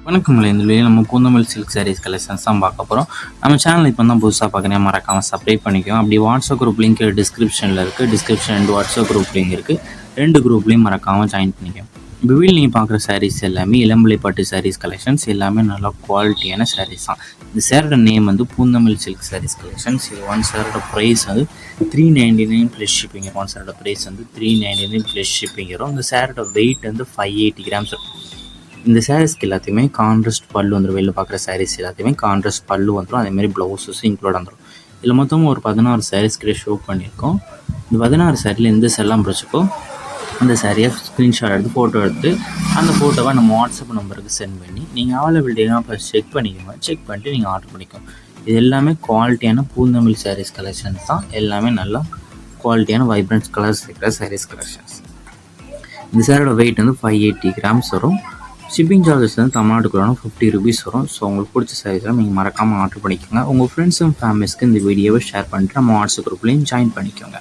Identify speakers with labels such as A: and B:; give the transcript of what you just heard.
A: வணக்கம் இந்த வீடியோ நம்ம பூந்தமல்லி சில்க் சாரீஸ் கலெக்ஷன்ஸ் தான் பார்க்க போகிறோம். நம்ம சேனல் இப்போ தான் புதுசாக பார்க்குறேன், மறக்காமல் சப்ஸ்கிரைப் பண்ணிக்கோங்க. அப்படி வாட்ஸ்அப் குரூப் லிங்க் டிஸ்கிரிப்ஷனில் இருக்குது. டிஸ்கிரிப்ஷன் 2 வாட்ஸ்அப் குரூப் லிங்க் இருக்குது. 2 குரூப்லேயும் மறக்காமல் ஜாயின் பண்ணிக்கோங்க. இப்போ வீடியோ நீங்கள் பார்க்குற சாரீஸ் எல்லாமே இளம்பிள்ளை பட்டு சாரீஸ் கலெக்ஷன்ஸ், எல்லாமே நல்லா குவாலிட்டியான சாரீஸ் தான். இந்த சேரோட நேம் வந்து பூந்தமல்லி சில்க் சாரீஸ் கலெக்ஷன்ஸ். இது ஒன் சேரோட ப்ரைஸ் வந்து 399 ப்ளஸ் ஷிப்பிங். ஒன் சேரோட ப்ரைஸ் வந்து 399 ப்ளஸ் ஷிப்பிங் வரும். இந்த சேரோட வெயிட் வந்து 580 கிராம்ஸ் இருக்கும். இந்த சாரீஸ்க்கு எல்லாத்தையுமே கான்ட்ராஸ்ட் பல்லு வந்துடும். வெளியில் பார்க்குற சாரீஸ் எல்லாத்தையுமே கான்ட்ராஸ்ட் பல்லு வந்துடும். அதேமாதிரி ப்ளவுஸஸும் இன்க்ளூட் வந்துடும். இதில் மொத்தம் ஒரு 16 சாரீஸ் கிட்ட ஷோ பண்ணியிருக்கோம். இந்த 16 சாரியில் எந்த செல்லாம் பிடிச்சிக்கோ அந்த சாரியை ஸ்க்ரீன்ஷாட் எடுத்து ஃபோட்டோ எடுத்து அந்த ஃபோட்டோவை நம்ம வாட்ஸ்அப் நம்பருக்கு சென்ட் பண்ணி நீங்கள் அவைலபிலிட்டினா ஃபஸ்ட் செக் பண்ணிக்கோங்க. செக் பண்ணிட்டு நீங்கள் ஆர்டர் பண்ணிக்கோங்க. இது எல்லாமே குவாலிட்டியான பூந்தமிழ் சாரீஸ் கலெக்ஷன்ஸ் தான். எல்லாமே நல்லா குவாலிட்டியான வைப்ரன்ஸ் கலர்ஸ் இருக்கிற சாரீஸ் கலெக்ஷன்ஸ். இந்த சாரோட வெயிட் வந்து 580 கிராம்ஸ் வரும். ஷிப்பிங் சார்ஜஸ் வந்து தமிழ்நாட்டுக்குள்ள 50 ருபீஸ் வரும். ஸோ உங்களுக்கு பிடிச்ச சாரீஸ்லாம் நீங்கள் மறக்காமல் ஆர்டர் பண்ணிக்கோங்க. உங்கள் ஃப்ரெண்ட்ஸ் அண்ட் ஃபேமிலிஸ்க்கு இந்த வீடியோவை ஷேர் பண்ணிட்டு நம்ம வாட்ஸ்அப் குரூப்லேயும் ஜாயின் பண்ணிக்கோங்க.